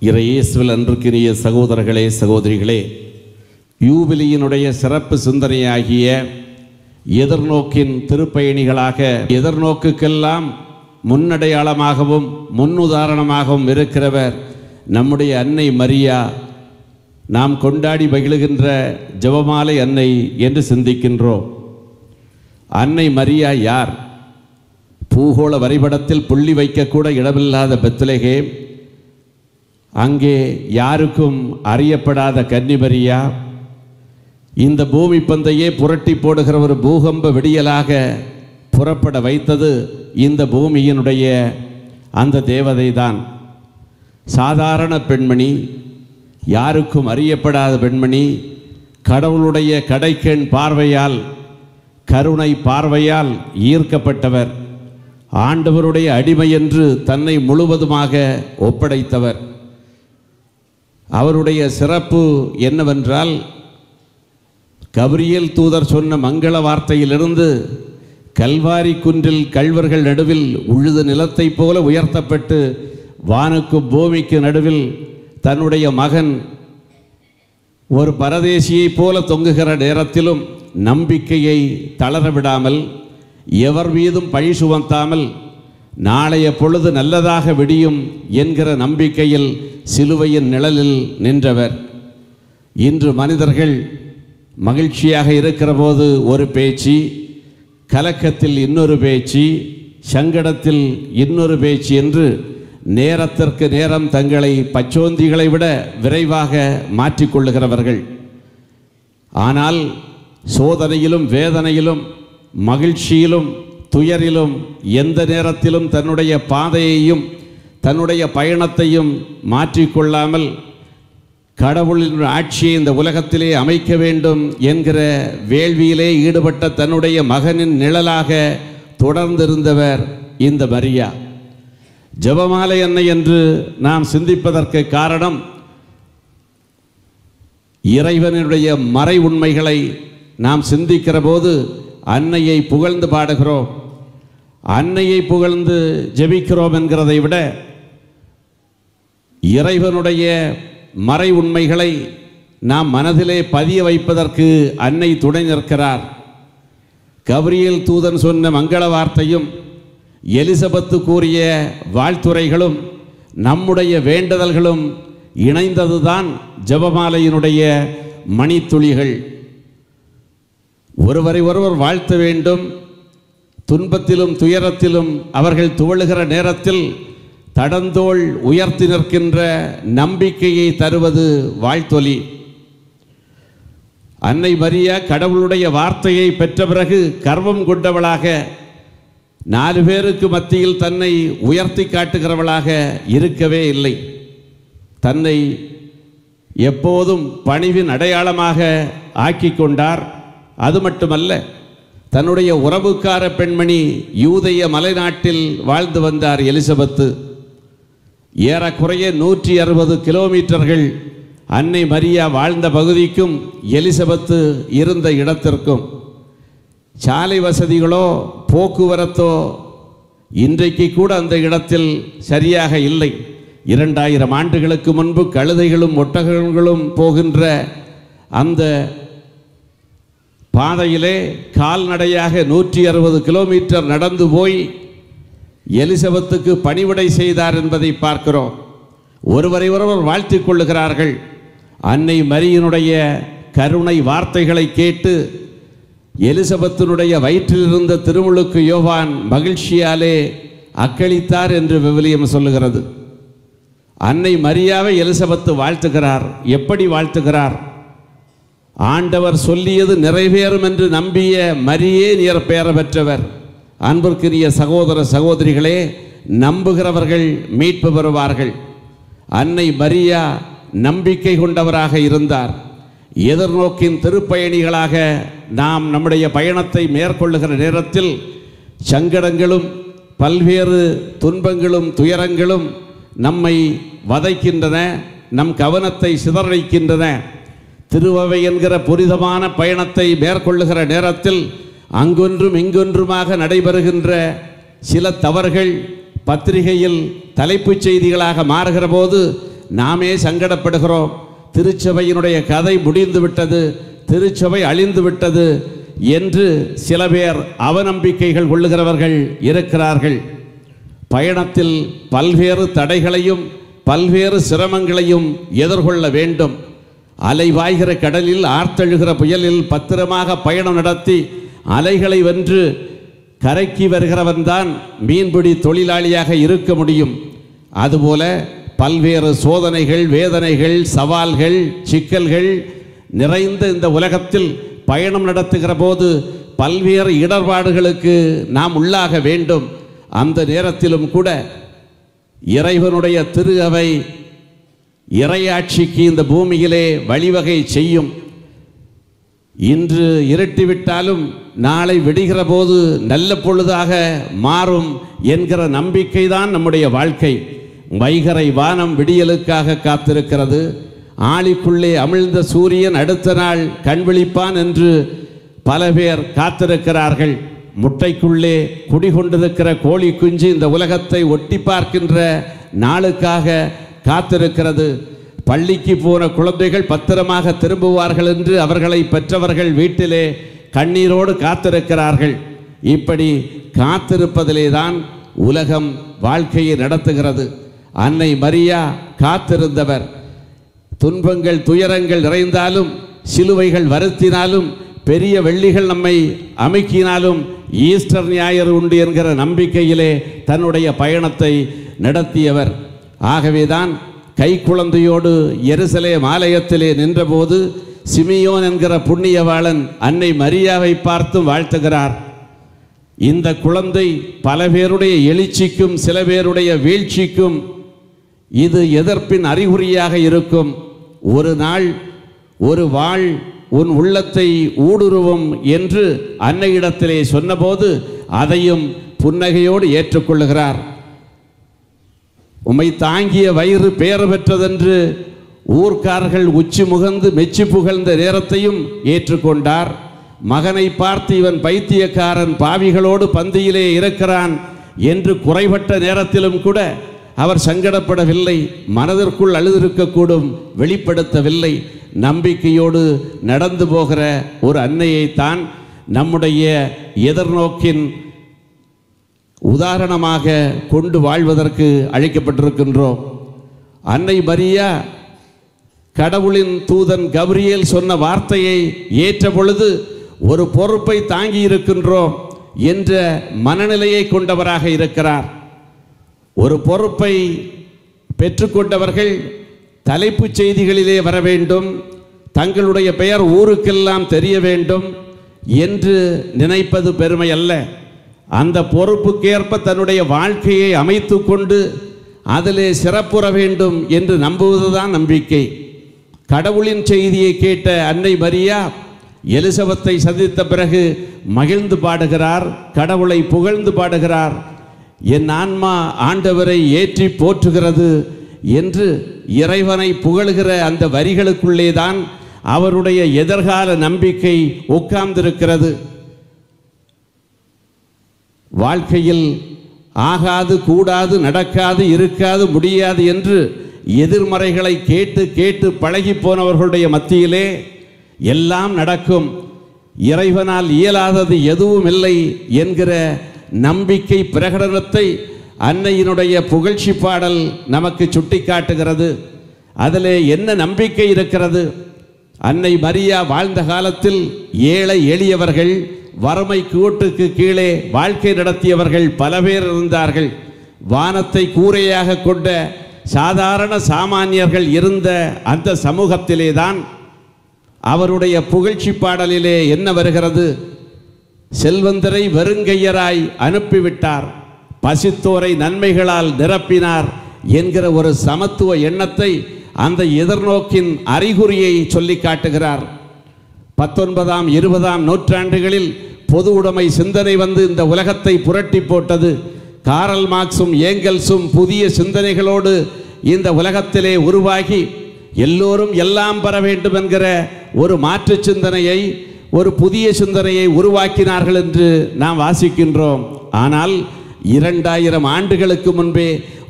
இறையேசுவில் அன்றுக்கினிய சகோதரர்களே சகோதரிகளே, யூபிலியினுடைய சிறப்பு சிந்தனையாகிய எதிர்நோக்கின் திருப்பயணிகளாக எதிர்நோக்குக்கெல்லாம் முன்னடையாளமாகவும் முன்னுதாரணமாகவும் இருக்கிறவர் நம்முடைய அன்னை மரியா. நாம் கொண்டாடி மகிழுகின்ற ஜெபமாலை அன்னை என்று சிந்திக்கின்றோம். அன்னை மரியா யார்? பூகோள வரைபடத்தில் புள்ளி வைக்கக்கூட இடமில்லாத பெத்லகேம், அங்கே யாருக்கும் அறியப்படாத கன்னிமரியா, இந்த பூமி பந்தையே புரட்டி போடுகிற ஒரு பூகம்ப விடியலாக புறப்பட வைத்தது இந்த பூமியினுடைய அந்த தேவதை தான். சாதாரண பெண்மணி, யாருக்கும் அறியப்படாத பெண்மணி, கடவுளுடைய கடைக்கண் பார்வையால், கருணை பார்வையால் ஈர்க்கப்பட்டவர், ஆண்டவருடைய அடிமை என்று தன்னை முழுவதுமாக ஒப்படைத்தவர். அவருடைய சிறப்பு என்னவென்றால், கபிரியேல் தூதர் சொன்ன மங்கள வார்த்தையிலிருந்து கல்வாரி குன்றில் கள்வர்கள் நடுவில் உழுது நிலத்தைப் போல உயர்த்தப்பட்டு வானுக்கும் பூமிக்கு நடுவில் தன்னுடைய மகன் ஒரு பரதேசியைப் போல தொங்குகிற நேரத்திலும் நம்பிக்கையை தளரவிடாமல், எவர் மீதும் பழி சுமத்தாமல், நாளைய பொழுது நல்லதாக விடியும் என்கிற நம்பிக்கையில் சிலுவையின் நிழலில் நின்றவர். இன்று மனிதர்கள் மகிழ்ச்சியாக இருக்கிற போது ஒரு பேச்சு, கலக்கத்தில் இன்னொரு பேச்சு, சங்கடத்தில் இன்னொரு பேச்சு என்று நேரத்திற்கு நேரம் தங்களை பச்சோந்திகளை விட விரைவாக மாற்றிக்கொள்ளுகிறவர்கள். ஆனால் சோதனையிலும் வேதனையிலும் மகிழ்ச்சியிலும் துயரிலும் எந்த நேரத்திலும் தன்னுடைய பாதையையும் தன்னுடைய பயணத்தையும் மாற்றிக்கொள்ளாமல் கடவுளின் ஆட்சியை இந்த உலகத்திலே அமைக்க வேண்டும் என்கிற வேள்வியிலே ஈடுபட்ட தன்னுடைய மகனின் நிழலாக தொடர்ந்திருந்தவர் இந்த மரியா. ஜெபமாலை அன்னை என்று நாம் சிந்திப்பதற்கு காரணம், இறைவனுடைய மறை உண்மைகளை நாம் சிந்திக்கிற போது அன்னையை புகழ்ந்து பாடுகிறோம், அன்னையை புகழ்ந்து ஜெபிக்கிறோம் என்கிறதை விட இறைவனுடைய மறை உண்மைகளை நாம் மனதிலே பதிய வைப்பதற்கு அன்னை துணை நிற்கிறார். கபிரியேல் தூதன் சொன்ன மங்கள வார்த்தையும் எலிசபெத்து கூறிய வாழ்த்துரைகளும் நம்முடைய வேண்டுதல்களும் இணைந்ததுதான் ஜெபமாலையினுடைய மணித்துளிகள். ஒருவரை ஒருவர் வாழ்த்த வேண்டும். துன்பத்திலும் துயரத்திலும் அவர்கள் துவழுகிற நேரத்தில் தடந்தோள் உயர்த்தி நிற்கின்ற நம்பிக்கையை தருவது வாழ்த்தொலி. அன்னை மரியா கடவுளுடைய வார்த்தையை பெற்ற பிறகு கர்வம் கொண்டவளாக, 4 பேருக்கு மத்தியில் தன்னை உயர்த்தி காட்டுகிறவளாக இருக்கவே இல்லை. தன்னை எப்போதும் பணிவின் அடையாளமாக ஆக்கி கொண்டார். அது மட்டுமல்ல, தன்னுடைய உறவுக்கார பெண்மணி யூதேய மலைநாட்டில் வாழ்ந்து வந்தார் எலிசபெத்து. ஏறக்குறைய 160 கிலோமீட்டர்கள் அன்னை மரியா வாழ்ந்த பகுதிக்கும் எலிசபெத்து இருந்த இடத்திற்கும். சாலை வசதிகளோ போக்குவரத்தோ இன்றைக்கு கூட அந்த இடத்தில் சரியாக இல்லை. 2000 ஆண்டுகளுக்கு முன்பு கழுதைகளும் ஒட்டகங்களும் போகின்ற அந்த பாதையிலே கால்நடையாக 160 கிலோமீட்டர் நடந்து போய் எலிசபெத்துக்கு பணிவிடை செய்தார் என்பதை பார்க்கிறோம். ஒருவரை ஒருவர் வாழ்த்திக் கொள்ளுகிறார்கள். அன்னை மரியினுடைய கருணை வார்த்தைகளை கேட்டு எலிசபெத்தினுடைய வயிற்றில் இருந்த திருமுழுக்கு யோவான் மகிழ்ச்சியாலே அக்களித்தார் என்று விவிலியம் சொல்லுகிறது. அன்னை மரியாவை எலிசபெத்து வாழ்த்துகிறார். எப்படி வாழ்த்துகிறார்? ஆண்டவர் சொல்லியது நிறைவேறும் என்று நம்பிய மரியே நீர் பெயர் பெற்றவர். அன்பிற்குரிய சகோதர சகோதரிகளே, நம்புகிறவர்கள் மீட்பு பெறுவார்கள். அன்னை மரியா நம்பிக்கை கொண்டவராக இருந்தார். எதிர்நோக்கின் திருப்பயணிகளாக நாம் நம்முடைய பயணத்தை மேற்கொள்ளுகிற நேரத்தில் சங்கடங்களும் பல்வேறு துன்பங்களும் துயரங்களும் நம்மை வதைக்கின்றன, நம் கவனத்தை சிதறடிக்கின்றன. திருவவை என்கிற புனிதமான பயணத்தை மேற்கொள்ளுகிற நேரத்தில் அங்கொன்றும் இங்கொன்றுமாக நடைபெறுகின்ற சில தவறுகள் பத்திரிகையில் தலைப்புச் செய்திகளாக மாறுகிற போது நாமே சங்கடப்படுகிறோம். திருச்சபையினுடைய கதை முடிந்து விட்டது, திருச்சபை அழிந்து விட்டது என்று சில பேர் அவநம்பிக்கைகள் கொள்ளுகிறவர்கள் இருக்கிறார்கள். பயணத்தில் பல்வேறு தடைகளையும் பல்வேறு சிரமங்களையும் எதிர்கொள்ள வேண்டும். அலைவாய்கிற கடலில் ஆர்த்தெழுகிற புயலில் பத்திரமாக பயணம் நடத்தி அலைகளை வென்று கரைக்கு வருகிறவன்தான் மீன்பிடி தொழிலாளியாக இருக்க முடியும். அதுபோல பல்வேறு சோதனைகள், வேதனைகள், சவால்கள், சிக்கல்கள் நிறைந்த இந்த உலகத்தில் பயணம் நடத்துகிற போது பல்வேறு இடர்பாடுகளுக்கு நாம் உள்ளாக வேண்டும். அந்த நேரத்திலும் கூட இறைவனுடைய திரு அவை இறையாட்சிக்கு இந்த பூமியிலே வழிவகை செய்யும். இன்று இருட்டிவிட்டாலும் நாளை விடுகிற போது நல்ல பொழுதாக மாறும் என்கிற நம்பிக்கைதான் நம்முடைய வாழ்க்கை. வைகரை வானம் விடியலுக்காக காத்திருக்கிறது. ஆழிக்குள்ளே அமிழ்ந்த சூரியன் அடுத்த நாள் கண்விழிப்பான் என்று பல பேர் காத்திருக்கிறார்கள். முட்டைக்குள்ளே குடிகொண்டிருக்கிற கோழி குஞ்சு இந்த உலகத்தை ஒட்டி பார்க்கின்ற நாளுக்காக காத்திருக்கிறது. பள்ளிக்கு போன குழந்தைகள் பத்திரமாக திரும்புவார்கள் என்று அவர்களை பெற்றவர்கள் வீட்டிலே கண்ணீரோடு காத்திருக்கிறார்கள். இப்படி காத்திருப்பதிலே தான் உலகம் வாழ்க்கையை நடத்துகிறது. அன்னை மரியா காத்திருந்தவர். துன்பங்கள் துயரங்கள் நிறைந்தாலும், சிலுவைகள் வருத்தினாலும், பெரிய வெள்ளிகள் நம்மை அமுக்கினாலும் ஈஸ்டர் ஞாயிறு உண்டு என்கிற நம்பிக்கையிலே தன்னுடைய பயணத்தை நடத்தியவர். ஆகவேதான் கைக்குழந்தையோடு எருசலேம் ஆலயத்திலே நின்றபோது சிமியோன் என்கிற புண்ணியவாளன் அன்னை மரியாவை பார்த்தும் வாழ்த்துகிறார். இந்த குழந்தை பல பேருடைய எழுச்சிக்கும் சில பேருடைய வீழ்ச்சிக்கும் இது எதிர்ப்பின் அறிகுறியாக இருக்கும். ஒரு நாள் ஒரு வாள் உன் உள்ளத்தை ஊடுருவும் என்று அன்னையிடத்திலே சொன்னபோது அதையும் புன்னகையோடு ஏற்றுக்கொள்ளுகிறார். உம்மை தாங்கிய வயிறு பேறு பெற்றதென்று ஊர்க்காரர்கள் உச்சி முகந்து மெச்சி புகழ்ந்த நேரத்தையும் ஏற்றுக்கொண்டார். மகனை பார்த்து இவன் பைத்தியக்காரன், பாவிகளோடு பந்தியிலே இருக்கிறான் என்று குறைபட்ட நேரத்திலும் கூட அவர் சங்கடப்படவில்லை. மனதிற்குள் அழுதிருக்கக்கூடும், வெளிப்படுத்தவில்லை. நம்பிக்கையோடு நடந்து போகிற ஒரு அன்னையைத்தான் நம்முடைய எதிர்நோக்கின் உதாரணமாக கொண்டு வாழ்வதற்கு அழைக்கப்பட்டிருக்கின்றோம். அன்னை மரியா கடவுளின் தூதன் கபிரியேல் சொன்ன வார்த்தையை ஏற்ற பொழுது ஒரு பொறுப்பை தாங்கி இருக்கின்றோம் என்ற மனநிலையை கொண்டவராக இருக்கிறார். ஒரு பொறுப்பை பெற்றுக்கொண்டவர்கள் தலைப்புச் செய்திகளிலே வர வேண்டும், தங்களுடைய பெயர் ஊருக்கெல்லாம் தெரிய வேண்டும் என்று நினைப்பது பெருமை அல்ல. அந்த பொறுப்புக்கேற்ப தன்னுடைய வாழ்க்கையை அமைத்து கொண்டு அதிலே சிறப்புற வேண்டும் என்று நம்புவதுதான் நம்பிக்கை. கடவுளின் செய்தியை கேட்ட அன்னை மரியா எலிசபெத்தை சந்தித்த பிறகு மகிழ்ந்து பாடுகிறார், கடவுளை புகழ்ந்து பாடுகிறார். என் ஆன்மா ஆண்டவரை ஏற்றி போற்றுகிறது என்று இறைவனை புகழ்கிற அந்த வரிகளுக்குள்ளே தான் அவருடைய எதிர்கால நம்பிக்கை உட்கார்ந்திருக்கிறது. வாழ்க்கையில் ஆகாது, கூடாது, நடக்காது, இருக்காது, முடியாது என்று எதிர்மறைகளை கேட்டு கேட்டு பழகி போனவர்களுடைய மத்தியிலே எல்லாம் நடக்கும், இறைவனால் இயலாதது எதுவும் இல்லை என்கிற நம்பிக்கை பிரகடனத்தை அன்னையினுடைய புகழ்ச்சி பாடல் நமக்கு சுட்டி காட்டுகிறது. அதிலே என்ன நம்பிக்கை இருக்கிறது? அன்னை மரியா வாழ்ந்த காலத்தில் ஏழை எளியவர்கள், வறுமை கூட்டுக்கு கீழே வாழ்க்கை நடத்தியவர்கள் பல பேர் இருந்தார்கள். வானத்தை கூரையாக கொண்ட சாதாரண சாமானியர்கள் இருந்த அந்த சமூகத்திலே தான் அவருடைய புகழ்ச்சி பாடலிலே என்ன வருகிறது? செல்வந்தரை வெறுங்கையராய் அனுப்பிவிட்டார், பசித்தோரை நன்மைகளால் நிரப்பினார் என்கிற ஒரு சமத்துவ எண்ணத்தை, அந்த எதிர்நோக்கின் அறிகுறியை சொல்லி காட்டுகிறார். 19ஆம் 20ஆம் நூற்றாண்டுகளில் பொது உடைமை சிந்தனை வந்து இந்த உலகத்தை புரட்டி போட்டது. காரல் மார்க்ஸும் ஏங்கல்ஸும் புதிய சிந்தனைகளோடு இந்த உலகத்திலே உருவாகி எல்லோரும் எல்லாம் பெற வேண்டும் என்கிற ஒரு மாற்று சிந்தனையை, ஒரு புதிய சிந்தனையை உருவாக்கினார்கள் என்று நாம் வாசிக்கின்றோம். ஆனால் 2000 ஆண்டுகளுக்கு முன்பே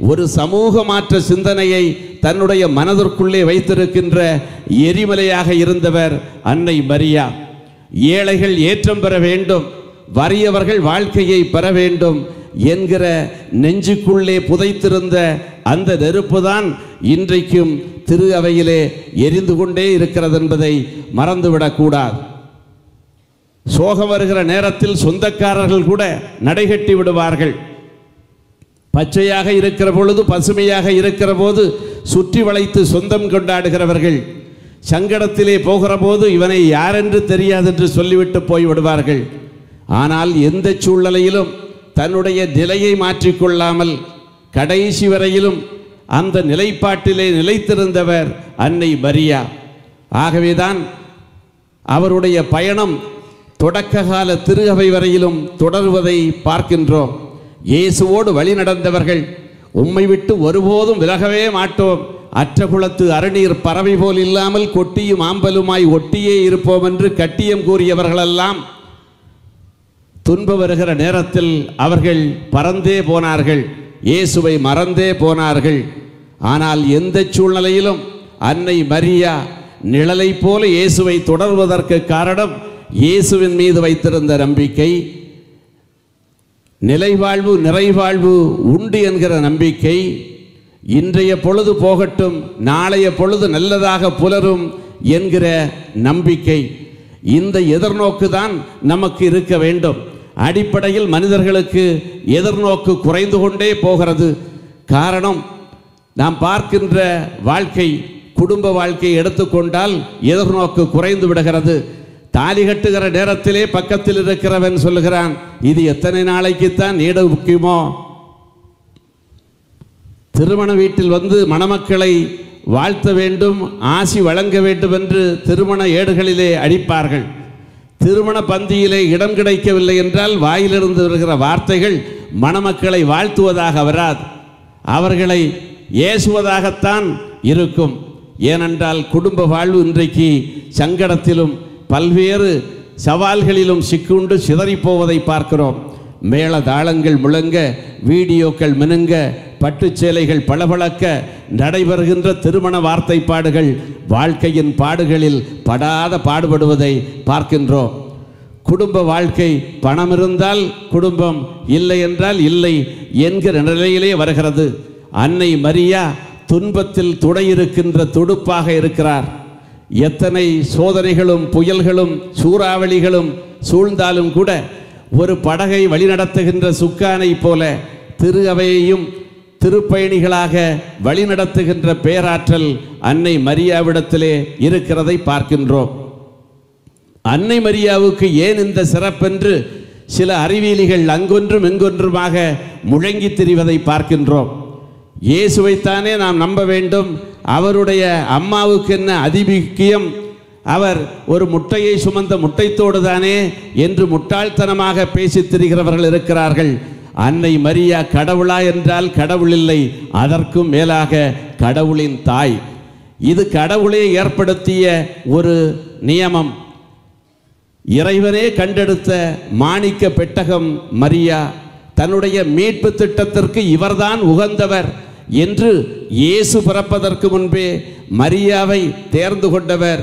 ஒரு சமூக மாற்ற சிந்தனையை தன்னுடைய மனதிற்குள்ளே வைத்திருக்கின்ற எரிமலையாக இருந்தவர் அன்னை மரியா. ஏழைகள் ஏற்றம் பெற வேண்டும், வறியவர்கள் வாழ்க்கையை பெற வேண்டும் என்கிற நெஞ்சுக்குள்ளே புதைத்திருந்த அந்த நெருப்புதான் இன்றைக்கும் திரு அவையிலே எரிந்து கொண்டே இருக்கிறது என்பதை மறந்துவிடக்கூடாது. சோகம் வருகிற நேரத்தில் சொந்தக்காரர்கள் கூட நடைகட்டி விடுவார்கள். பச்சையாக இருக்கிற பொழுது, பசுமையாக இருக்கிற போது சுற்றி வளைத்து சொந்தம் கொண்டாடுகிறவர்கள் சங்கடத்திலே போகிற போது இவனை யாரென்று தெரியாது என்று சொல்லிவிட்டு போய்விடுவார்கள். ஆனால் எந்த சூழ்நிலையிலும் தன்னுடைய நிலையை மாற்றிக்கொள்ளாமல் கடைசி வரையிலும் அந்த நிலைப்பாட்டிலே நிலைத்திருந்தவர் அன்னை மரியா. ஆகவேதான் அவருடைய பயணம் தொடக்க கால திரு அவை வரையிலும் தொடர்வதை பார்க்கின்றோம். இயேசுவோடு வழி நடந்தவர்கள் உம்மை விட்டு ஒருபோதும் விலகவே மாட்டோம், அற்ற குளத்து அருநீர் பறவை போல் இல்லாமல் கொட்டியும் ஆம்பலுமாய் ஒட்டியே இருப்போம் என்று கட்டியம் கூறியவர்களெல்லாம் துன்ப வருகிற நேரத்தில் அவர்கள் பறந்தே போனார்கள், இயேசுவை மறந்தே போனார்கள். ஆனால் எந்த சூழ்நிலையிலும் அன்னை மரியா நிழலை போல இயேசுவை தொடர்வதற்கு காரணம் இயேசுவின் மீது வைத்திருந்த நம்பிக்கை, நிலைவாழ்வு நிறைவாழ்வு உண்டு என்கிற நம்பிக்கை. இன்றைய பொழுது போகட்டும், நாளைய பொழுது நல்லதாக புலரும் என்கிற நம்பிக்கை. இந்த எதிர்நோக்கு தான் நமக்கு இருக்க வேண்டும். அடிப்படையில் மனிதர்களுக்கு எதிர்நோக்கு குறைந்து கொண்டே போகிறது. காரணம், நாம் பார்க்கின்ற வாழ்க்கை, குடும்ப வாழ்க்கையை எடுத்துக்கொண்டால் எதிர்நோக்கு குறைந்து விடுகிறது. தாலி கட்டுகிற நேரத்திலே பக்கத்தில் இருக்கிறவன் சொல்லுகிறான், இது எத்தனை நாளைக்குத்தான் நீட முக்கியமோ. திருமண வீட்டில் வந்து மணமக்களை வாழ்த்த வேண்டும், ஆசி வழங்க வேண்டும் என்று திருமண ஏடுகளிலே அடிப்பார்கள். திருமண பந்தியிலே இடம் கிடைக்கவில்லை என்றால் வாயிலிருந்து வருகிற வார்த்தைகள் மணமக்களை வாழ்த்துவதாக வராது, அவர்களை ஏசுவதாகத்தான் இருக்கும். ஏனென்றால் குடும்ப வாழ்வு இன்றைக்கு சங்கடத்திலும் பல்வேறு சவால்களிலும் சிக்குண்டு சிதறிப்போவதை பார்க்கிறோம். மேள தாளங்கள் முழங்க, வீடியோக்கள் மினுங்க, பட்டுச்சேலைகள் பளபளக்க நடைபெறுகின்ற திருமண வார்த்தைப்பாடுகள் வாழ்க்கையின் பாடுகளில் படாத பாடுபடுவதை பார்க்கின்றோம். குடும்ப வாழ்க்கை பணம் இருந்தால் குடும்பம், இல்லை என்றால் இல்லை என்கிற நிலையிலே வருகிறது. அன்னை மரியா துன்பத்தில் துணையிருக்கின்ற துடுப்பாக இருக்கிறார். எத்தனை சோதனைகளும் புயல்களும் சூறாவளிகளும் சூழ்ந்தாலும் கூட ஒரு படகை வழிநடத்துகின்ற சுக்கானை போல திரு அவையையும் திருப்பயணிகளாக வழிநடத்துகின்ற பேராற்றல் அன்னை மரியாவிடத்திலே இருக்கிறதை பார்க்கின்றோம். அன்னை மரியாவுக்கு ஏன் இந்த சிறப்பென்று சில அறிவியலிகள் அங்கொன்றும் இங்கொன்றுமாக முழங்கி திரிவதை பார்க்கின்றோம். இயேசுவைத்தானே நாம் நம்ப வேண்டும், அவருடைய அம்மாவுக்கு என்ன அதிமுக்கியம், அவர் ஒரு முட்டையை சுமந்த முட்டைத்தோடு தானே என்று முட்டாள்தனமாக பேசித் திரிகிறவர்கள் இருக்கிறார்கள். அன்னை மரியா கடவுளா என்றால் கடவுள் இல்லை, அதற்கும் மேலாக கடவுளின் தாய். இது கடவுளே ஏற்படுத்திய ஒரு நியமம். இறைவனே கண்டெடுத்த மாணிக்க பெட்டகம் மரியா. தன்னுடைய மீட்பு திட்டத்திற்கு இவர்தான் உகந்தவர் என்று இயேசு பிறப்பதற்கு முன்பே மரியாவை தேர்ந்து கொண்டவர்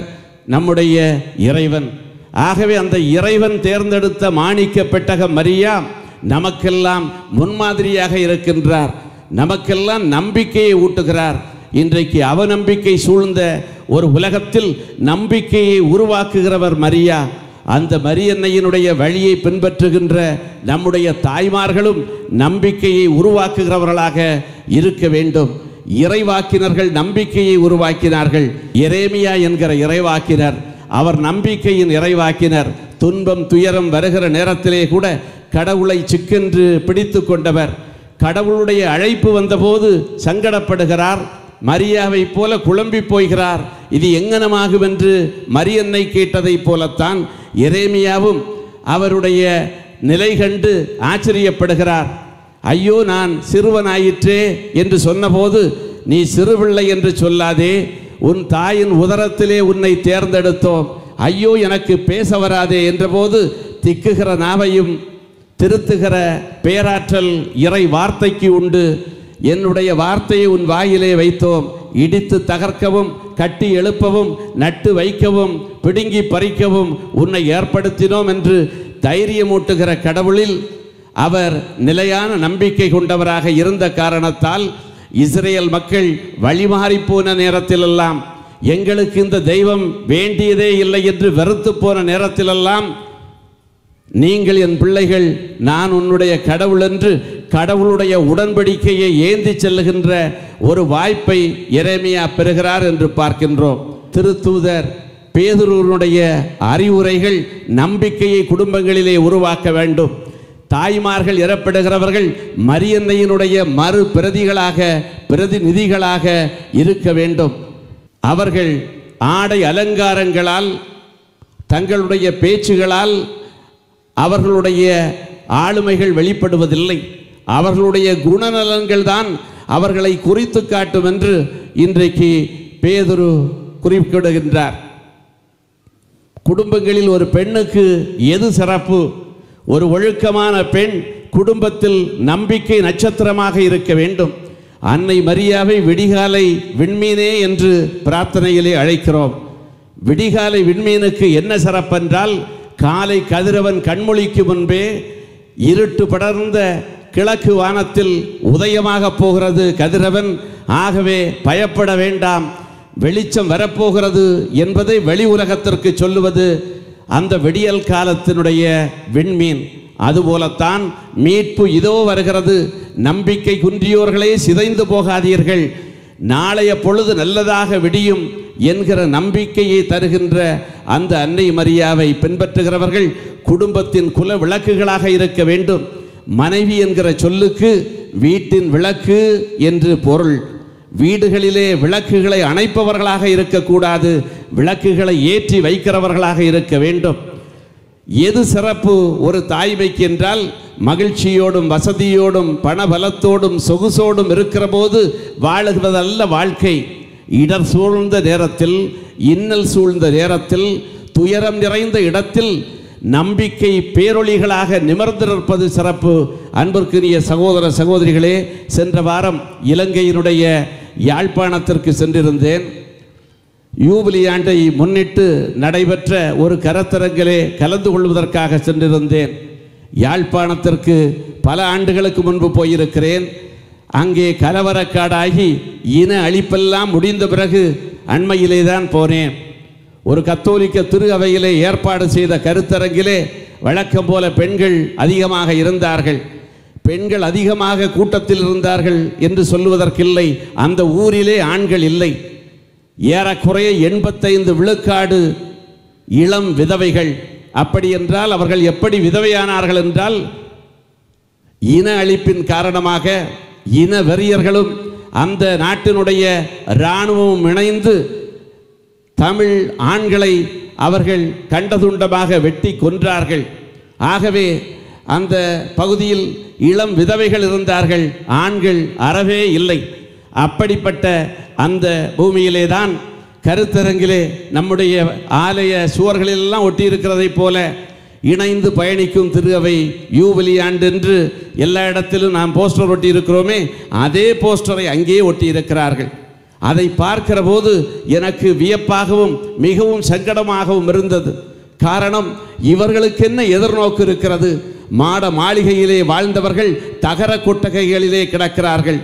நம்முடைய இறைவன். ஆகவே அந்த இறைவன் தேர்ந்தெடுத்த மாணிக்க பெட்டகம் மரியா நமக்கெல்லாம் முன்மாதிரியாக இருக்கின்றார், நமக்கெல்லாம் நம்பிக்கையை ஊட்டுகிறார். இன்றைக்கு அவநம்பிக்கை சூழ்ந்த ஒரு உலகத்தில் நம்பிக்கையை உருவாக்குகிறவர் மரியா. அந்த மரியன்னையினுடைய வழியை பின்பற்றுகின்ற நம்முடைய தாய்மார்களும் நம்பிக்கையை உருவாக்குகிறவர்களாக இருக்க வேண்டும். இறைவாக்கினர்கள் நம்பிக்கையை உருவாக்கினார்கள். எரேமியா என்கிற இறைவாக்கினர், அவர் நம்பிக்கையின் இறைவாக்கினர். துன்பம் துயரம் வருகிற நேரத்திலே கூட கடவுளை சிக்கென்று பிடித்து கொண்டவர். கடவுளுடைய அழைப்பு வந்தபோது சங்கடப்படுகிறார், மரியாவை போல குழம்பி போகிறார். இது எங்கனமாகும் என்று மரியன்னை கேட்டதைப் போலத்தான் எரேமியாவும் அவருடைய நிலை கண்டு ஆச்சரியப்படுகிறார். ஐயோ, நான் சிறுவனாயிற்றே என்று சொன்னபோது, நீ சிறுபிள்ளை என்று சொல்லாதே, உன் தாயின் உதரத்திலே உன்னை தேர்ந்தெடுத்தோம், ஐயோ எனக்கு பேச வராதே என்றபோது திக்குகிற நாவையும் திருத்துகிற பேராற்றல் இறை வார்த்தைக்கு உண்டு. என்னுடைய வார்த்தையை உன் வாயிலே வைத்தோம். இடித்து தகர்க்கவும், கட்டி எழுப்பவும், நட்டு வைக்கவும், பிடுங்கி பறிக்கவும் உன்னை ஏற்படுத்தினோம் என்று தைரியமூட்டுகிற கடவுளில் அவர் நிலையான நம்பிக்கை கொண்டவராக இருந்த காரணத்தால் இஸ்ரேல் மக்கள் வழிமாறி போன நேரத்திலெல்லாம், எங்களுக்கு இந்த தெய்வம் வேண்டியதே இல்லை என்று வெறுத்து போன நேரத்திலெல்லாம், நீங்கள் என் பிள்ளைகள், நான் உன்னுடைய கடவுள் என்று கடவுளுடைய உடன்படிக்கையை ஏந்தி செல்லுகின்ற ஒரு வாய்ப்பை எரேமியா பெறுகிறார் என்று பார்க்கின்றோம். திருத்தூதர் பேதுருவினுடைய அறிவுரைகள் நம்பிக்கையை குடும்பங்களிலே உருவாக்க வேண்டும். தாய்மார்கள் இறப்பிடுகிறவர்கள் மரியன்னையினுடைய மறு பிரதிநிதிகளாக இருக்க வேண்டும். அவர்கள் ஆடை அலங்காரங்களால், தங்களுடைய பேச்சுகளால் அவர்களுடைய ஆளுமைகள் வெளிப்படுவதில்லை. அவர்களுடைய குணநலன்கள் தான் அவர்களை குறித்து காட்டும் என்று இன்றைக்கு பேதுரு குறிப்பிடுகின்றார். குடும்பங்களில் ஒரு பெண்ணுக்கு எது சிறப்பு? ஒரு ஒழுக்கமான பெண் குடும்பத்தில் நம்பிக்கை நட்சத்திரமாக இருக்க வேண்டும். அன்னை மரியாவை விடிகாலை விண்மீனே என்று பிரார்த்தனையிலே அழைக்கிறோம். விடிகாலை விண்மீனுக்கு என்ன சிறப்பென்றால், காலை கதிரவன் கண்மொழிக்கு முன்பே இருட்டு படர்ந்த கிழக்கு வானத்தில் உதயமாக போகிறது கதிரவன். ஆகவே பயப்பட வேண்டாம், வெளிச்சம் வரப்போகிறது என்பதை வெளி உலகத்திற்கு சொல்லுவது அந்த விடியல் காலத்தினுடைய விண்மீன். அதுபோலத்தான் மீட்பு இதோ வருகிறது, நம்பிக்கை குன்றியோர்களே சிதைந்து போகாதீர்கள், நாளைய பொழுது நல்லதாக விடியும் என்கிற நம்பிக்கையை தருகின்ற அந்த அன்னை மரியாவை பின்பற்றுகிறவர்கள் குடும்பத்தின் குல விளக்குகளாக இருக்க வேண்டும். மனைவி என்கிற சொல்லுக்கு வீட்டின் விளக்கு என்று பொருள். வீடுகளிலே விளக்குகளை அணைப்பவர்களாக இருக்கக்கூடாது, விளக்குகளை ஏற்றி வைக்கிறவர்களாக இருக்க வேண்டும். எது சிறப்பு ஒரு தாய்மைக்கு என்றால், மகிழ்ச்சியோடும் வசதியோடும் பணபலத்தோடும் சொகுசோடும் இருக்கிற போது வாழுகிறதல்ல வாழ்க்கை. இடர் சூழ்ந்த நேரத்தில், இன்னல் சூழ்ந்த நேரத்தில், துயரம் நிறைந்த இடத்தில் நம்பிக்கை பேரொளிகளாக நிமிர்ந்திருப்பது சிறப்பு. அன்பிற்குரிய சகோதர சகோதரிகளே, சென்ற வாரம் இலங்கையினுடைய யாழ்ப்பாணத்திற்கு சென்றிருந்தேன். யூபிலி ஆண்டை முன்னிட்டு நடைபெற்ற ஒரு கருத்தரங்கிலே கலந்து கொள்வதற்காக சென்றிருந்தேன். யாழ்ப்பாணத்திற்கு பல ஆண்டுகளுக்கு முன்பு போயிருக்கிறேன். அங்கே கலவரக்காடாகி இன அழிப்பெல்லாம் முடிந்த பிறகு அண்மையிலே தான் போனேன். ஒரு கத்தோலிக்க திரு அவையிலே ஏற்பாடு செய்த கருத்தரங்கிலே வழக்கம் போல பெண்கள் அதிகமாக இருந்தார்கள். பெண்கள் அதிகமாக கூட்டத்தில் இருந்தார்கள் என்று சொல்லுவதற்கில்லை, அந்த ஊரிலே ஆண்கள் இல்லை. ஏறக்குறைய 85 விழுக்காடு இளம் விதவைகள். அப்படி என்றால் அவர்கள் எப்படி விதவையானார்கள் என்றால், இன அழிப்பின் காரணமாக இன வெறியர்களும் அந்த நாட்டினுடைய இராணுவமும் இணைந்து தமிழ் ஆண்களை அவர்கள் கண்டதுண்டமாக வெட்டி கொன்றார்கள். ஆகவே அந்த பகுதியில் இளம் விதவைகள் இருந்தார்கள், ஆண்கள் அறவே இல்லை. அப்படிப்பட்ட அந்த பூமியிலே தான் கருத்தரங்கிலே நம்முடைய ஆலய சுவர்களிலெல்லாம் ஒட்டியிருக்கிறதைப் போல இணைந்து பயணிக்கும் திரு அவை யூபிலி ஆண்டு என்று எல்லா இடத்திலும் நாம் போஸ்டர் ஒட்டி இருக்கிறோமே, அதே போஸ்டரை அங்கே ஒட்டி இருக்கிறார்கள். அதை பார்க்கிற போது எனக்கு வியப்பாகவும் மிகவும் சங்கடமாகவும் இருந்தது. காரணம், இவர்களுக்கு என்ன எதிர்நோக்கு இருக்கிறது? மாட மாளிகையிலே வாழ்ந்தவர்கள் தகர கொட்டகைகளிலே கிடக்கிறார்கள்.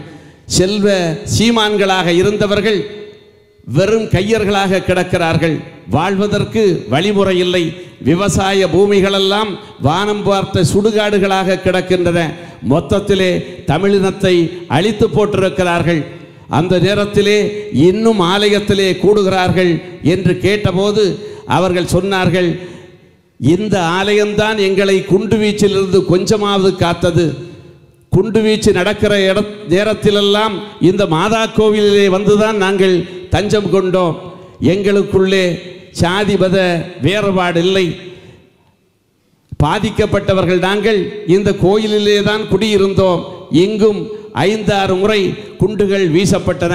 செல்வ சீமான்களாக இருந்தவர்கள் வெறும் கையர்களாக கிடக்கிறார்கள். வாழ்வதற்கு வழிமுறை இல்லை. விவசாய பூமிகளெல்லாம் வானம் பார்த்த சுடுகாடுகளாக கிடக்கின்றன. மொத்தத்திலே தமிழினத்தை அழித்து போட்டிருக்கிறார்கள். அந்த நேரத்திலே இன்னும் ஆலயத்திலே கூடுகிறார்கள் என்று கேட்டபோது அவர்கள் சொன்னார்கள், இந்த ஆலயம்தான் எங்களை குண்டுவீச்சிலிருந்து கொஞ்சமாவது காத்தது. குண்டுவீச்சு நடக்கிற நேரத்திலெல்லாம் இந்த மாதா கோவிலிலே வந்துதான் நாங்கள் தஞ்சம் கொண்டோம். எங்களுக்குள்ளே சாதி மத வேறுபாடு இல்லை. பாதிக்கப்பட்டவர்கள் நாங்கள் இந்த கோயிலிலே தான் குடியிருந்தோம். இங்கும் 5-6 முறை குண்டுகள் வீசப்பட்டன.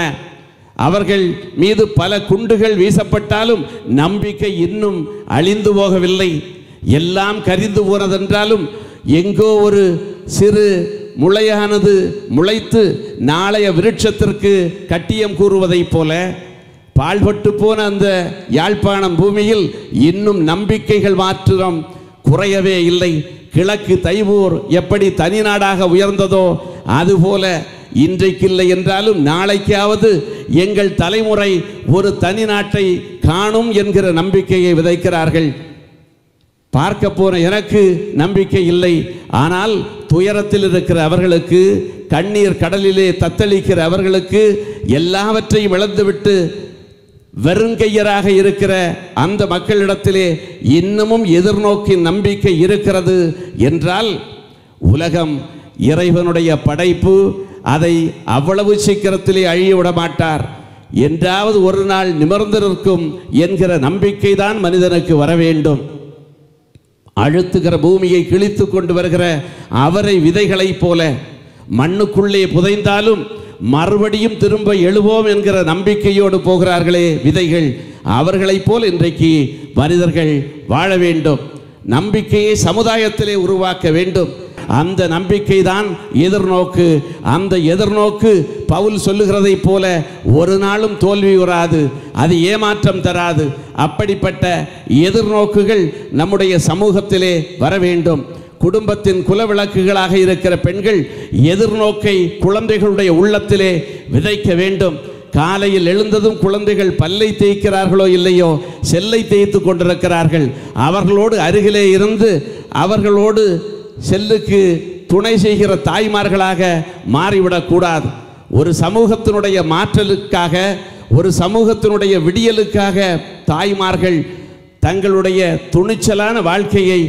அவர்கள் மீது பல குண்டுகள் வீசப்பட்டாலும் நம்பிக்கை இன்னும் அழிந்து போகவில்லை. எல்லாம் கரிந்து போனதென்றாலும் எங்கோ ஒரு சிறு முளையானது முளைத்து நாளைய விருட்சத்திற்கு கட்டியம் கூறுவதைப் போல பாழ்பட்டு போன அந்த யாழ்ப்பாணம் பூமியில் இன்னும் நம்பிக்கைகள் மாற்றம் குறையவே இல்லை. கிழக்கு தைமூர் எப்படி தனி நாடாக உயர்ந்ததோ அதுபோல இன்றைக்கில்லை என்றாலும் நாளைக்காவது எங்கள் தலைமுறை ஒரு தனி நாட்டை காணும் என்கிற நம்பிக்கையை விதைக்கிறார்கள். பார்க்க போன எனக்கு நம்பிக்கை இல்லை. ஆனால் துயரத்தில் இருக்கிற அவர்களுக்கு, கண்ணீர் கடலிலே தத்தளிக்கிற அவர்களுக்கு, எல்லாவற்றையும் இழந்துவிட்டு வெறுங்கையராக இருக்கிற அந்த மக்களிடத்திலே இன்னமும் எதிர்நோக்கின் நம்பிக்கை இருக்கிறது என்றால், உலகம் இறைவனுடைய படைப்பு, அதை அவ்வளவு சீக்கிரத்திலே அழிய விட மாட்டார். என்றாவது ஒரு நாள் நிமிர்ந்து நிற்கும் என்கிற நம்பிக்கை தான் மனிதனுக்கு வர வேண்டும். அழுத்துகிற பூமியை கிழித்து கொண்டு வருகிற அவரை விதைகளைப் போல மண்ணுக்குள்ளே புதைந்தாலும் மறுபடியும் திரும்ப எழுவோம் என்கிற நம்பிக்கையோடு போகிறார்களே விதைகள், அவர்களைப் போல் இன்றைக்கு மனிதர்கள் வாழ வேண்டும். நம்பிக்கையை சமுதாயத்திலே உருவாக்க வேண்டும். அந்த நம்பிக்கை தான் எதிர்நோக்கு. அந்த எதிர்நோக்கு பவுல் சொல்லுகிறதைப் போல ஒரு நாளும் தோல்வி வராது, அது ஏமாற்றம் தராது. அப்படிப்பட்ட எதிர்நோக்குகள் நம்முடைய சமூகத்திலே வர வேண்டும். குடும்பத்தின் குலவிளக்குகளாக இருக்கிற பெண்கள் எதிர்நோக்கை குழந்தைகளுடைய உள்ளத்திலே விதைக்க வேண்டும். காலையில் எழுந்ததும் குழந்தைகள் பல்லை தேய்க்கிறார்களோ இல்லையோ, செல்லை தேய்த்து கொண்டிருக்கிறார்கள். அவர்களோடு அருகிலே இருந்து அவர்களோடு செல்லுக்கு துணை செய்கிற தாய்மார்களாக மாறிவிடக்கூடாது. ஒரு சமூகத்தினுடைய மாற்றலுக்காக, ஒரு சமூகத்தினுடைய விடியலுக்காக தாய்மார்கள் தங்களுடைய துணிச்சலான வாழ்க்கையை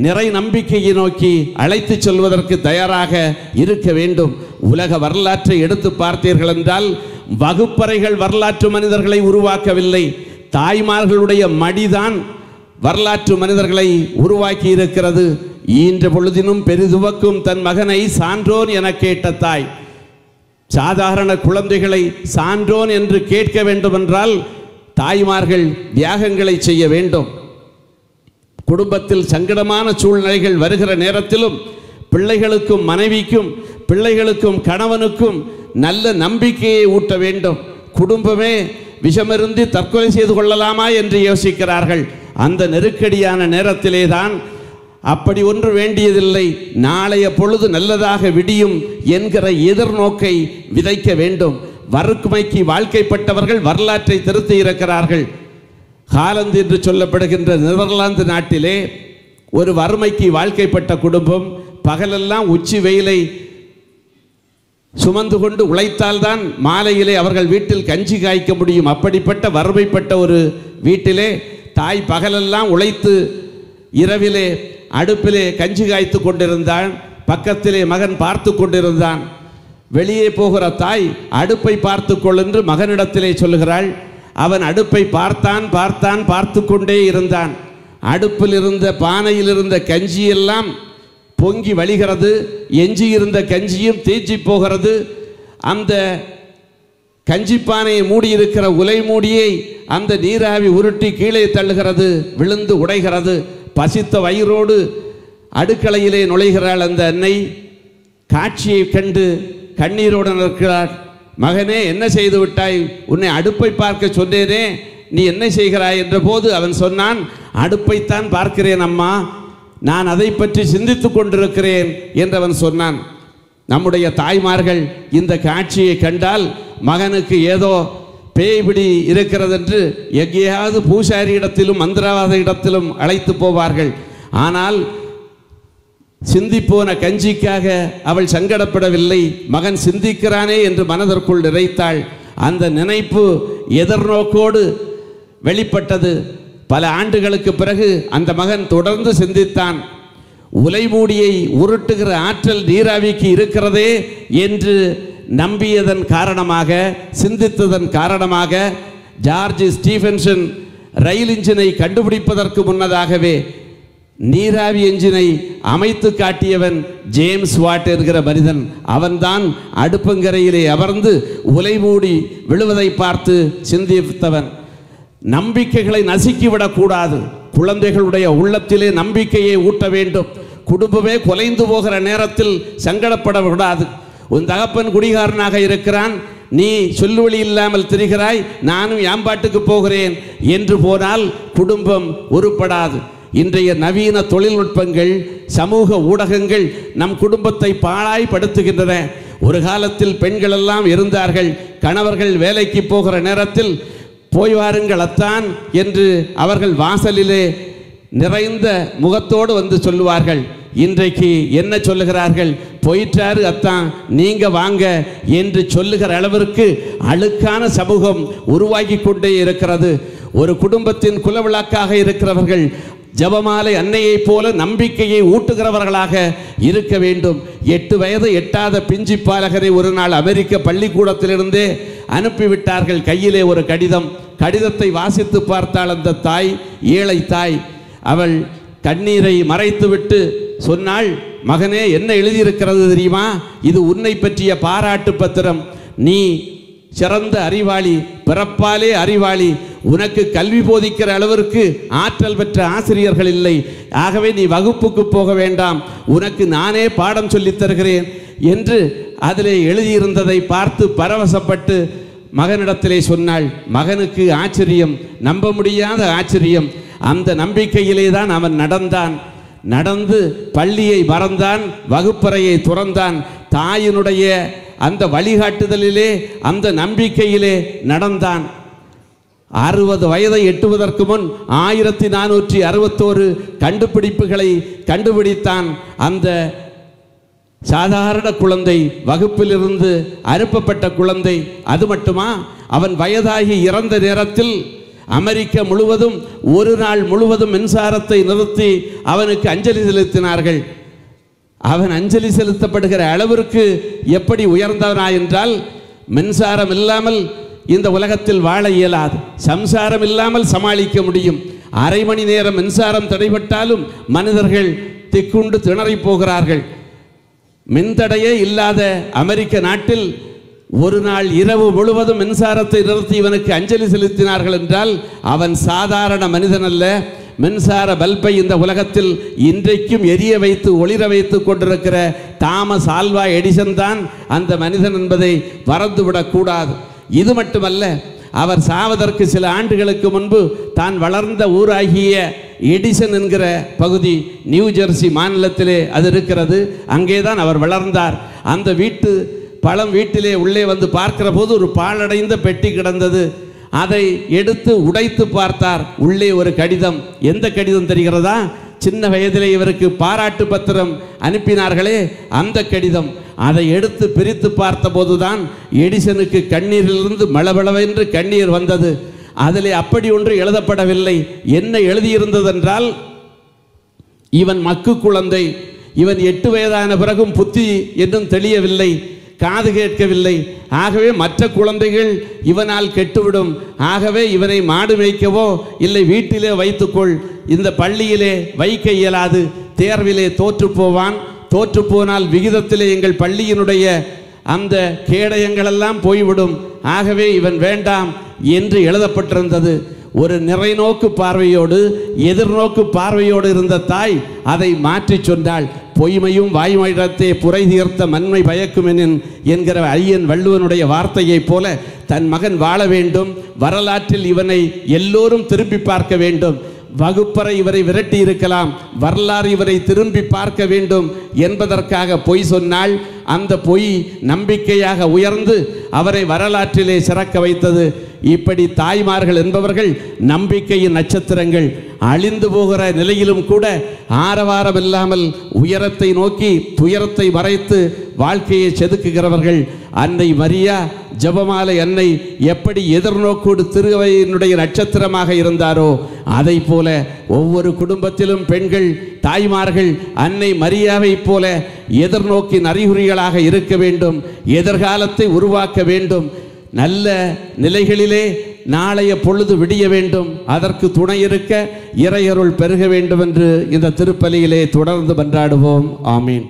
நிறை நம்பிக்கையை நோக்கி அழைத்து செல்வதற்கு தயாராக இருக்க வேண்டும். உலக வரலாற்றை எடுத்து பார்த்தீர்கள் என்றால், வகுப்பறைகள் வரலாற்று மனிதர்களை உருவாக்கவில்லை. தாய்மார்களுடைய மடிதான் வரலாற்று மனிதர்களை உருவாக்கி இருக்கிறது. ஈன்ற பொழுதினும் பெரிதுவக்கும் தன் மகனை சான்றோன் என கேட்ட தாய். சாதாரண குழந்தைகளை சான்றோன் என்று கேட்க வேண்டுமென்றால் தாய்மார்கள் தியாகங்களை செய்ய வேண்டும். குடும்பத்தில் சங்கடமான சூழ்நிலைகள் வருகிற நேரத்திலும் பிள்ளைகளுக்கும் மனைவிக்கும் பிள்ளைகளுக்கும் கணவனுக்கும் நல்ல நம்பிக்கையை ஊட்ட வேண்டும். குடும்பமே விஷமருந்தி தற்கொலை செய்து கொள்ளலாமா என்று யோசிக்கிறார்கள். அந்த நெருக்கடியான நேரத்திலே தான் அப்படி ஒன்று வேண்டியதில்லை, நாளைய பொழுது நல்லதாக விடியும் என்கிற எதிர்நோக்கை விதைக்க வேண்டும். வறுமைக்கு வாழ்க்கைப்பட்டவர்கள் வரலாற்றை திருத்தி இருக்கிறார்கள். ஹாலந்து என்று சொல்லப்படுகின்ற நெதர்லாந்து நாட்டிலே ஒரு வறுமைக்கு வாழ்க்கைப்பட்ட குடும்பம் பகலெல்லாம் உச்சி வெயிலை சுமந்து கொண்டு உழைத்தால்தான் மாலையிலே அவர்கள் வீட்டில் கஞ்சி காய்க்க முடியும். அப்படிப்பட்ட வறுமைப்பட்ட ஒரு வீட்டிலே தாய் பகலெல்லாம் உழைத்து இரவிலே அடுப்பிலே கஞ்சி காய்த்து கொண்டிருந்தான். பக்கத்திலே மகன் பார்த்து கொண்டிருந்தான். வெளியே போகிற தாய் அடுப்பை பார்த்து கொள் என்று மகனிடத்திலே சொல்லுகிறாள். அவன் அடுப்பை பார்த்து கொண்டே இருந்தான். அடுப்பில் இருந்த பானையில் இருந்த கஞ்சியெல்லாம் பொங்கி வழிகிறது. எஞ்சி இருந்த கஞ்சியும் தீச்சி போகிறது. அந்த கஞ்சிப்பானையை மூடியிருக்கிற உலை மூடியை அந்த நீராவி உருட்டி கீழே தள்ளுகிறது, விழுந்து உடைகிறது. பசித்த வயிறோடு அடுக்கலையிலே நுழைகிறாள் அந்த அன்னை. காட்சியை கண்டு கண்ணீரோடு நிற்கிறாள். மகனே, என்ன செய்து விட்டாய்? உன்னை அடுப்பை பார்க்க சொன்னேனே, நீ என்ன செய்கிறாய் என்ற போது அவன் சொன்னான், அடுப்பைத்தான் பார்க்கிறேன் அம்மா, நான் அதை பற்றி சிந்தித்து கொண்டிருக்கிறேன் என்றவன் சொன்னான். நம்முடைய தாய்மார்கள் இந்த காட்சியை கண்டால் மகனுக்கு ஏதோ பேய்பிடி இருக்கிறது என்று எங்கேயாவது பூசாரி இடத்திலும் மந்திரவாத இடத்திலும் அழைத்து போவார்கள். ஆனால் சிந்திப்போன கஞ்சிக்காக அவள் சங்கடப்படவில்லை. மகன் சிந்திக்கிறானே என்று மனதிற்குள் நிறைத்தாள். அந்த நினைப்பு எதிர்நோக்கோடு வெளிப்பட்டது. பல ஆண்டுகளுக்கு பிறகு அந்த மகன் தொடர்ந்து சிந்தித்தான். உலை மூடியை உருட்டுகிற ஆற்றல் நீராவிக்கு இருக்கிறதே என்று நம்பியதன் காரணமாக, சிந்தித்ததன் காரணமாக, ஜார்ஜ் ஸ்டீஃபன்சன் ரயில் இன்ஜினை கண்டுபிடிப்பதற்கு முன்னதாகவே நீராவி என்ஜினை அமைத்து காட்டியவன் ஜேம்ஸ் வாட் என்கிற மனிதன். அவன்தான் அடுப்பங்கரையிலே அமர்ந்து உலை மூடி விழுவதை பார்த்து சிந்தித்தவன். நம்பிக்கைகளை நசுக்கிவிடக்கூடாது. குழந்தைகளுடைய உள்ளத்திலே நம்பிக்கையை ஊட்ட வேண்டும். குடும்பமே குலைந்து போகிற நேரத்தில் சங்கடப்படக்கூடாது. உன் தகப்பன் குடிகாரனாக இருக்கிறான், நீ சொல்லுவழி இல்லாமல் திரிகிறாய், நானும் ஏம்பாட்டுக்கு போகிறேன் என்று போனால் குடும்பம் உருப்படாது. இன்றைய நவீன தொழில்நுட்பங்கள், சமூக ஊடகங்கள் நம் குடும்பத்தை பாழாய்படுத்துகின்றன. ஒரு காலத்தில் பெண்கள் எல்லாம் இருந்தார்கள், கணவர்கள் வேலைக்கு போகிற நேரத்தில் போய் வாருங்கள் அத்தான் என்று அவர்கள் வாசலிலே நிறைந்த முகத்தோடு வந்து சொல்லுவார்கள். இன்றைக்கு என்ன சொல்லுகிறார்கள்? போயிட்டாரு அத்தான், நீங்க வாங்க என்று சொல்லுகிற அளவிற்கு அழுக்கான சமூகம் உருவாகி கொண்டே இருக்கிறது. ஒரு குடும்பத்தின் குலவிளக்காக இருக்கிறவர்கள் ஜெபமாலை அன்னையை போல நம்பிக்கையை ஊட்டுகிறவர்களாக இருக்க வேண்டும். 8 வயது எட்டாத பிஞ்சி பாலகரை ஒரு நாள் அமெரிக்க பள்ளிக்கூடத்திலிருந்தே அனுப்பிவிட்டார்கள். கையிலே ஒரு கடிதம். கடிதத்தை வாசித்து பார்த்தாள் அந்த தாய், ஏழை தாய். அவள் கண்ணீரை மறைத்துவிட்டு சொன்னாள், மகனே, என்ன எழுதியிருக்கிறது தெரியுமா? இது உன்னை பற்றிய பாராட்டு பத்திரம். நீ சிறந்த அறிவாளி, பிறப்பாலே அறிவாளி, உனக்கு கல்வி போதிக்கிற அளவிற்கு ஆற்றல் பெற்ற ஆசிரியர்கள் இல்லை, ஆகவே நீ வகுப்புக்கு போக வேண்டாம், உனக்கு நானே பாடம் சொல்லித் தருகிறேன் என்று அதிலே எழுதியிருந்ததை பார்த்து பரவசப்பட்டு மகனிடத்திலே சொன்னாள். மகனுக்கு ஆச்சரியம், நம்ப முடியாத ஆச்சரியம். அந்த நம்பிக்கையிலே தான் அவன் நடந்து பள்ளியை மறந்தான், வகுப்பறையை துறந்தான். தாயினுடைய அந்த வழிகாட்டுதலிலே, அந்த நம்பிக்கையிலே நடந்தான். 60 வயதை எட்டுவதற்கு முன் 1461 கண்டுபிடிப்புகளை கண்டுபிடித்தான். அந்த சாதாரண குழந்தை, வகுப்பிலிருந்து அனுப்பப்பட்ட குழந்தை. அது மட்டுமா, அவன் வயதாகி இறந்த நேரத்தில் அமெரிக்கா முழுவதும் ஒரு நாள் முழுவதும் மின்சாரத்தை நிறுத்தி அவனுக்கு அஞ்சலி செலுத்தினார்கள். அவன் அஞ்சலி செலுத்தப்படுகிற அளவிற்கு எப்படி உயர்ந்தவனா என்றால், மின்சாரம் இல்லாமல் இந்த உலகத்தில் வாழ இயலாது, சம்சாரம் இல்லாமல் சமாளிக்க முடியும். அரை மணி நேரம் மின்சாரம் தடைபட்டாலும் மனிதர்கள் திக்குண்டு திணறி போகிறார்கள். மின்தடையே இல்லாத அமெரிக்க நாட்டில் ஒரு நாள் இரவு முழுவதும் மின்சாரத்தை நிறுத்தி இவனுக்கு அஞ்சலி செலுத்தினார்கள் என்றால் அவன் சாதாரண மனிதன் அல்ல. மின்சார பல்பை இந்த உலகத்தில் இன்றைக்கும் எரிய வைத்து ஒளிர வைத்து கொண்டிருக்கிற தாமஸ் ஆல்வா எடிசன் தான் அந்த மனிதன் என்பதை மறந்துவிடக்கூடாது. இது மட்டுமல்ல, அவர் சாவதற்கு சில ஆண்டுகளுக்கு முன்பு தான் வளர்ந்த ஊராகிய எடிசன் என்கிற பகுதி நியூ ஜெர்சி மாநிலத்திலே அது இருக்கிறது. அங்கேதான் அவர் வளர்ந்தார். அந்த வீட்டிலே உள்ளே வந்து பார்க்கிற போது ஒரு பாழடைந்த பெட்டி கிடந்தது. அதை எடுத்து உடைத்து பார்த்தார். உள்ளே ஒரு கடிதம். எந்த கடிதம் தெரிகிறதா? சின்ன வயதிலே இவருக்கு பாராட்டு பத்திரம் அனுப்பினார்களே, அந்த கடிதம். அதை எடுத்து பிரித்து பார்த்த போதுதான் எடிசனுக்கு கண்ணீரிலிருந்து மளமளவென்று கண்ணீர் வந்தது. அதிலே அப்படி ஒன்று எழுதப்படவில்லை. என்ன எழுதியிருந்ததென்றால், இவன் மக்கு குழந்தை, இவன் 8 வயதான பிறகும் புத்தி இன்னும் தெளியவில்லை, காது கேட்கவில்லை, ஆகவே மற்ற குழந்தைகள் இவனால் கெட்டுவிடும், ஆகவே இவனை மாடு மேய்க்கவோ இல்லை வீட்டிலே வைத்துக்கொள், இந்த பள்ளியிலே வைக்க இயலாது, தேர்விலே தோற்று போவான், தோற்று போனால் விகிதத்திலே எங்கள் பள்ளியினுடைய அந்த கேடயங்களெல்லாம் போய்விடும், ஆகவே இவன் வேண்டாம் என்று எழுதப்பட்டிருந்தது. ஒரு நிறைநோக்கு பார்வையோடு எதிர்நோக்கு பார்வையோடு இருந்த தாய் அதை மாற்றி சொன்னாள். பொய்மையும் வாய்மையிடத்தே புரை தீர்த்த மண்மை பயக்கும் என்கிற ஐயன் வள்ளுவனுடைய வார்த்தையைப் போல தன் மகன் வாழ வேண்டும், வரலாற்றில் இவனை எல்லோரும் திரும்பி பார்க்க வேண்டும். வகுப்பறை இவரை விரட்டி இருக்கலாம், வரலாறு இவரை திரும்பி பார்க்க வேண்டும் என்பதற்காக பொய் சொன்னாள். அந்த பொய் நம்பிக்கையாக உயர்ந்து அவரை வரலாற்றிலே சிறக்க வைத்தது. இப்படி தாய்மார்கள் என்பவர்கள் நம்பிக்கையின் நட்சத்திரங்கள். அழிந்து போகிற நிலையிலும் கூட ஆரவாரம் இல்லாமல் உயரத்தை நோக்கி துயரத்தை மறைத்து வாழ்க்கையை செதுக்குகிறவர்கள். அன்னை மரியா ஜெபமாலை அன்னை எப்படி எதிர்நோக்கோடு திருவையினுடைய நட்சத்திரமாக இருந்தாரோ அதை போல ஒவ்வொரு குடும்பத்திலும் பெண்கள் தாய்மார்கள் அன்னை மரியாவை போல எதிர்நோக்கின் அறிகுறிகளாக இருக்க வேண்டும். எதிர்காலத்தை உருவாக்க வேண்டும். நல்ல நிலைகளிலே நாளைய பொழுது விடிய வேண்டும். அதற்கு துணை இருக்க இறையருள் பெருக வேண்டும் என்று இந்த திருப்பலியிலே தொடர்ந்து மன்றாடுவோம். ஆமீன்.